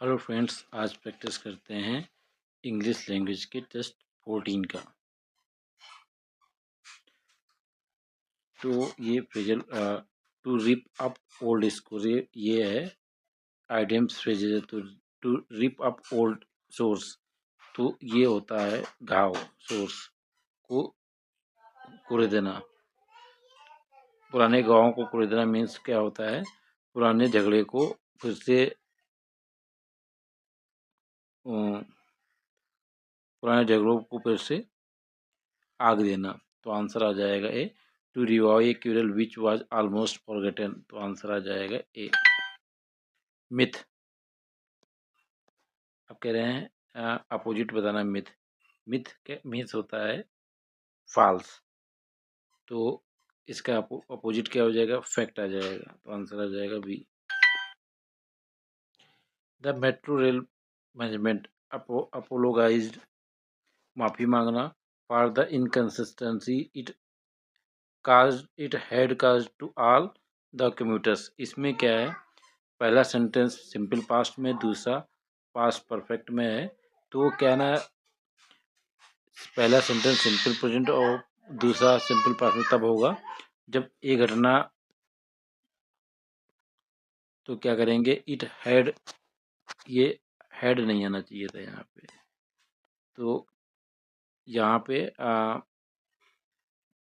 Hello friends, आज practice करते हैं इंग्लिश लैंग्वेज के टेस्ट 14 का। तो ये phrasal to rip up old score ये है idioms phrases. To rip up old source, तो ये होता है घाव, सोर्स को कुरेद देना। पुराने घावों को कुरेद देना मीन्स क्या होता है, पुराने झगड़े को फिर से पुराने झगड़ों को फिर से आग देना। तो आंसर आ जाएगा ए। टू रिवाइव ए क्यूरल विच वाज ऑलमोस्ट फॉरगेटन, तो आंसर आ जाएगा ए। मिथ, अब कह रहे हैं अपोजिट बताना मिथ। मिथ के मीन्स होता है फॉल्स, तो इसका अपोजिट क्या हो जाएगा, फैक्ट आ जाएगा। तो आंसर आ जाएगा B. The metro rail management apologised, माफी मांगना, for the inconsistency it had caused to all the commuters. इसमें क्या है, पहला सेंटेंस सिंपल पास्ट में, दूसरा पास्ट परफेक्ट में है। तो वो क्या ना, पहला सेंटेंस सिंपल प्रेजेंट और दूसरा सिंपल पास्ट में तब होगा जब ये घटना, तो क्या करेंगे, इट हैड, ये हैड नहीं आना चाहिए था यहाँ पे। तो यहाँ पे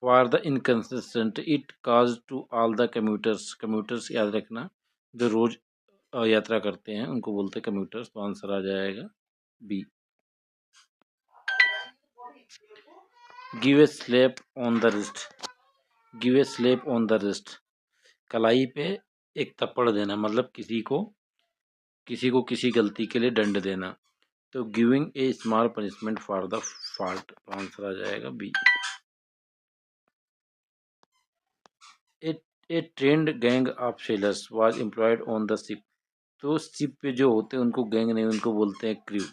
for the inconsistent it cause to all the commuters, commuters याद रखना, जो रोज यात्रा करते हैं उनको बोलते हैं कम्यूटर्स। तो आंसर आ जाएगा B. Give a slap on the wrist, give a slap on the wrist, कलाई पे एक थप्पड़ देना, मतलब किसी गलती के लिए दंड देना। तो giving a small punishment for the fault, तो आंसर आ जाएगा B. A trained gang of sailors was employed on the ship, तो शिप पे जो होते हैं उनको गैंग नहीं, उनको बोलते हैं क्रू।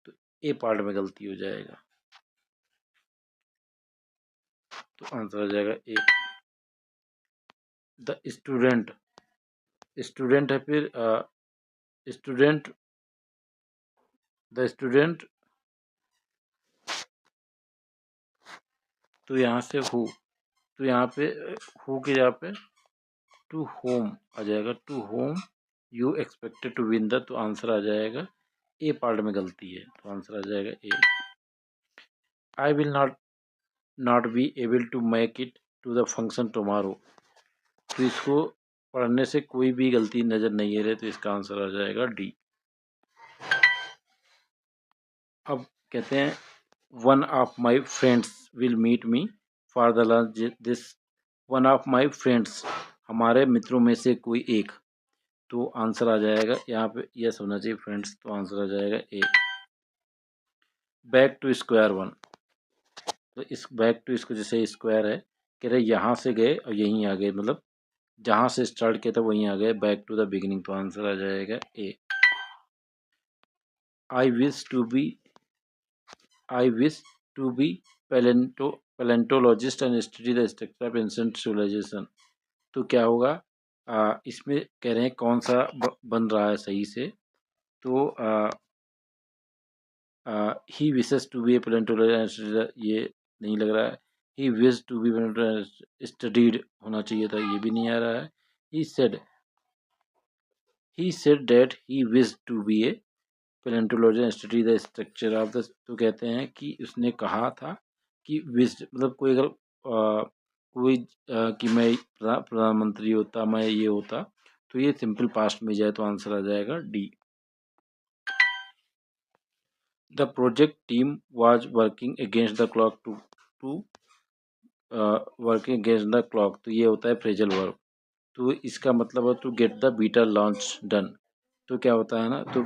तो ए पार्ट में गलती हो जाएगा, तो आंसर आ जाएगा ए। द स्टूडेंट, स्टूडेंट है, फिर स्टूडेंट, द स्टूडेंट, तो यहाँ से हु, तो यहाँ पे हु के जगह पे टू होम आ जाएगा। To whom you expected to win the, तो आंसर आ जाएगा ए पार्ट में गलती है, तो आंसर आ जाएगा A. I will not be able to make it to the function tomorrow, तो इसको पढ़ने से कोई भी गलती नजर नहीं आ रही, तो इसका आंसर आ जाएगा डी। अब कहते हैं one of my friends will meet me for the lunch this, one of my friends, हमारे मित्रों में से कोई एक, तो आंसर आ जाएगा यहाँ पे यस होना चाहिए फ्रेंड्स, तो आंसर आ जाएगा ए। बैक टू स्क्वायर वन, तो इस बैक टू, इसको जैसे स्क्वायर है, कह रहे यहाँ से गए और यहीं आ गए, मतलब जहाँ से स्टार्ट किया था वहीं आ गए, बैक टू द बिगिनिंग, तो आंसर आ जाएगा A. I wish to be, I wish to be palaeontologist and study the structure of ancient civilisation, तो क्या होगा, इसमें कह रहे हैं कौन सा बन रहा है सही से। तो he wishes to be a palaeontologist, ये नहीं लग रहा है। He wish to be studied होना चाहिए था, ये भी नहीं आ रहा है। He said that he wish to be a palaeontologist study the structure of the, तो कहते हैं कि उसने कहा था कि विश, मतलब कोई अगर कि मैं प्रधानमंत्री होता, मैं ये होता, तो ये सिंपल पास्ट में जाए, तो आंसर आ जाएगा D. The project team was working against the clock to working against the clock, तो ये होता है फ्रेजल वर्ब। तो इसका मतलब है to get the beta launch done, तो क्या होता है ना, तो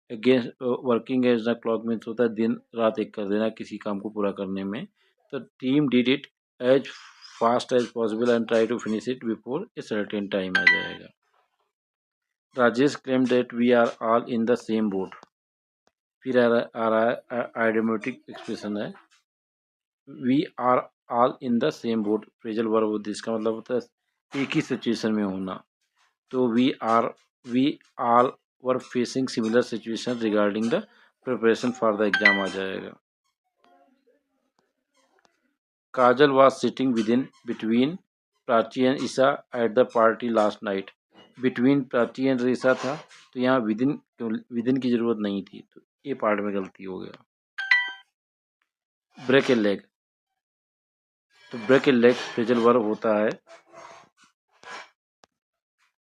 against working against the clock means होता है दिन रात एक कर देना किसी काम को पूरा करने में। तो team did it as fast as possible and try to finish it before a certain time आ जाएगा। Rajesh claim that we are all in the same boat, फिर आ रहा है आइडियोमेटिक एक्सप्रेशन है, we are all in the same boat, phrasal verb, इसका मतलब होता है एक ही सिचुएशन में होना। तो we are, we all were facing similar situation regarding the preparation for the exam आ जाएगा। Kajal was sitting between Prachi and Isha at the party last night. Between Prachi and Isha था, तो यहाँ विदिन की जरूरत नहीं थी, तो ये पार्ट में गलती हो गया। ब्रेक ए लेग, तो ब्रेक ए लेग फ्रेजल वर्ब होता है,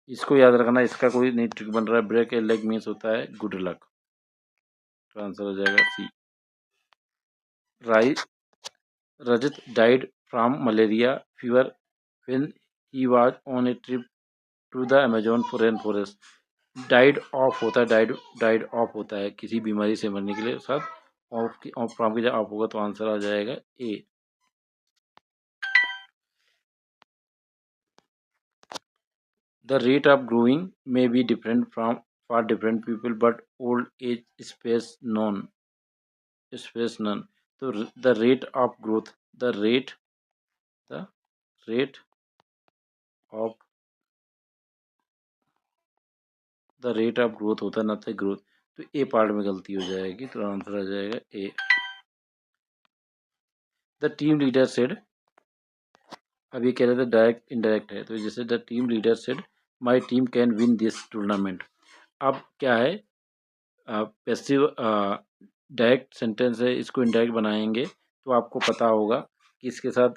इसको याद रखना, इसका कोई नहीं ट्रिक बन रहा है। ब्रेक ए लेग मीन्स होता है गुड लक, तो आंसर हो जाएगा C. Rajat died from malaria fever when he was on a trip to the Amazon rain forest. Died of होता है, डाइड ऑफ होता है किसी बीमारी से मरने के लिए, साथ ऑफ फ्रॉम की जगह ऑफ होगा, तो आंसर आ जाएगा ए। The rate of growing may be different for different people, but old age space none. So the rate of growth, the rate of growth होता है, ना तो ग्रोथ, तो ए पार्ट में गलती हो जाएगी, तो आंसर आ जाएगा ए। द टीम लीडर सेड, अब ये कह रहे थे डायरेक्ट इनडायरेक्ट है, तो जैसे the team leader said my team can win this tournament. अब क्या है, पैसिव डायरेक्ट सेंटेंस है, इसको इनडायरेक्ट बनाएंगे तो आपको पता होगा कि इसके साथ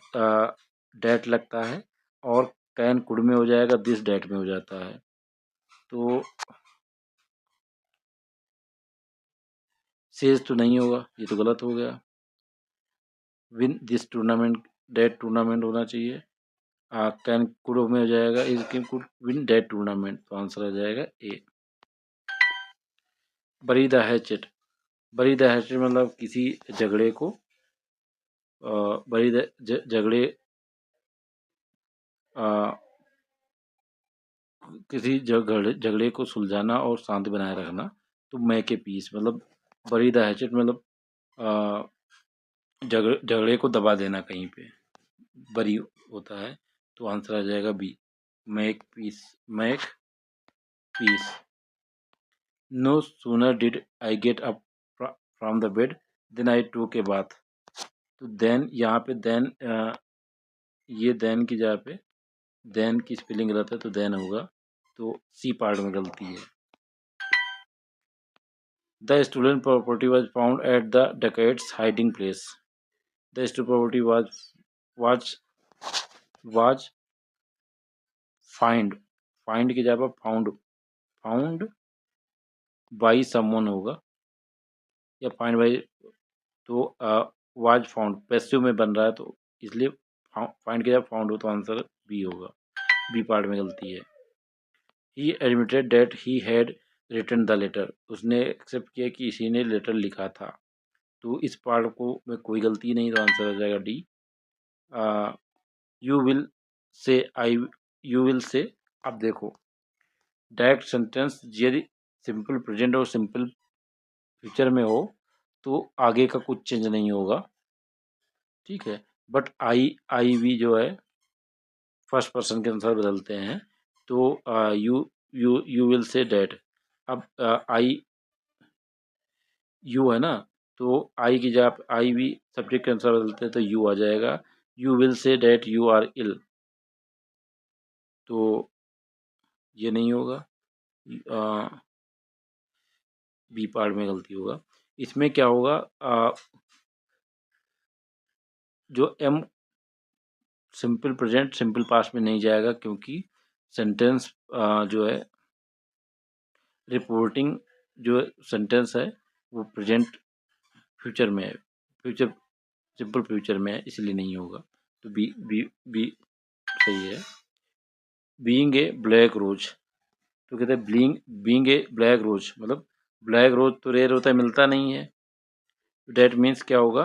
डेट लगता है, और कैन कुड में हो जाएगा, दिस डेट में हो जाता है, तो सेज तो नहीं होगा, ये तो गलत हो गया। Win this tournament, that tournament होना चाहिए। कैन कुड में हो जाएगा, is can could win that tournament, तो आंसर आ जाएगा A. Bury the hatchet, bury the hatchet मतलब किसी झगड़े को बरी द झगड़े किसी झगड़े को सुलझाना और शांति बनाए रखना, तो मैं के पीस मतलब बरी द हैचेट मतलब झगड़े को दबा देना कहीं पे, बरी होता है, तो आंसर आ जाएगा B, make peace, make peace. No sooner did I get up from the bed than I took a bath, तो देन यहाँ पे देन ये देन की जगह पे देन की स्पेलिंग गलत है, तो देन होगा, तो सी पार्ट में गलती है। The stolen property was found at the dacoits' hiding place. The stolen property was find की जगह found by someone होगा, या find by, तो was found पैसिव में बन रहा है, तो इसलिए find की जगह found हो, तो आंसर बी होगा, बी पार्ट में गलती है। He admitted that he had written the letter. उसने एक्सेप्ट किया कि इसी ने लेटर लिखा था, तो इस पार्ट को में कोई गलती नहीं, तो आंसर आ जाएगा डी। यू विल से, अब देखो डायरेक्ट सेंटेंस यदि सिंपल प्रेजेंट और सिंपल फ्यूचर में हो तो आगे का कुछ चेंज नहीं होगा, ठीक है, बट आई वी जो है फर्स्ट पर्सन के अनुसार बदलते हैं, तो यू विल से डैट, अब आई यू है ना, तो आई की जगह आई भी सब्जेक्ट के अनुसार बदलते हैं, तो यू आ जाएगा। You will say that you are ill, तो ये नहीं होगा, बी पार्ट में गलती होगा। इसमें क्या होगा, जो am simple present simple past में नहीं जाएगा, क्योंकि सेंटेंस जो है रिपोर्टिंग जो सेंटेंस है वो प्रेजेंट फ्यूचर में है, फ्यूचर सिंपल फ्यूचर में है, इसलिए नहीं होगा, तो बी बी बी सही है। बीइंग ए ब्लैक रोज, तो कहते हैं बीइंग ए ब्लैक रोज मतलब ब्लैक रोज तो रेयर होता है, मिलता नहीं है, डेट मीन्स क्या होगा,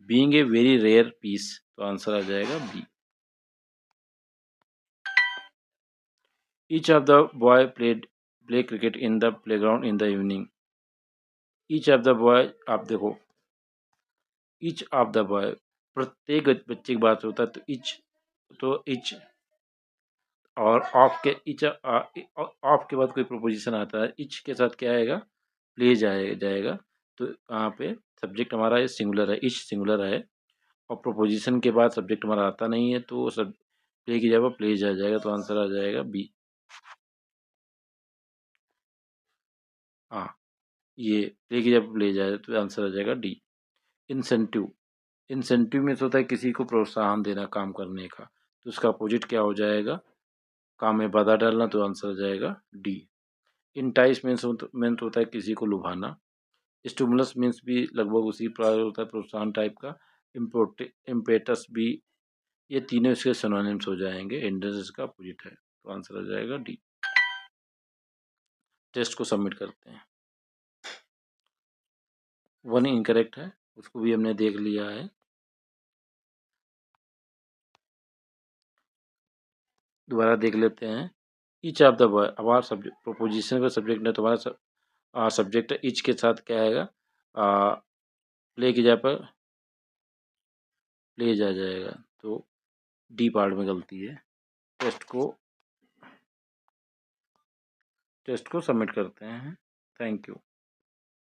being a very rare piece, तो आंसर आ जाएगा B. Each of the boy play cricket in the playground in the evening. Each of the boy, आप देखो ईच ऑफ द बॉय प्रत्येक बच्चे की बात होता है, तो ईच और ऑफ के इच ऑफ के बाद कोई प्रोपोजिशन आता है, इच के साथ क्या आएगा, प्ले जाएगा। तो यहाँ पे सब्जेक्ट हमारा ये सिंगुलर है, इच सिंगुलर है और प्रोपोजिशन के बाद सब्जेक्ट हमारा आता नहीं है, तो सब प्ले की जगह प्ले जाएगा, तो आंसर आ जाएगा बी। हाँ, ये प्ले की जगह प्ले जाएगा तो आंसर आ जाएगा डी। इंसेंटिव, इंसेंटिव में होता है किसी को प्रोत्साहन देना काम करने का, तो उसका अपोजिट क्या हो जाएगा, काम में बाधा डालना, तो आंसर आ जाएगा डी। इंटाइस मीन्स होता है किसी को लुभाना। स्टिमुलस मीन्स भी लगभग उसी प्रकार होता है, प्रोत्साहन टाइप का। इम्पेटस भी, ये तीनों इसके सिनोनिम्स हो जाएंगे। हिंड्रेंस इसका अपोजिट है, तो आंसर आ जाएगा डी। टेस्ट को सबमिट करते हैं। 1 इनकरेक्ट है, उसको भी हमने देख लिया है। दोबारा देख लेते हैं। ईच ऑफ द वर्ड, हमारा सब्जेक्ट प्रोपोजिशन का सब्जेक्ट ने, तुम्हारा सब्जेक्ट ईच के साथ क्या आएगा, प्ले की जगह पर प्ले जाएगा, तो डी पार्ट में गलती है। टेस्ट को सबमिट करते हैं। Thank you.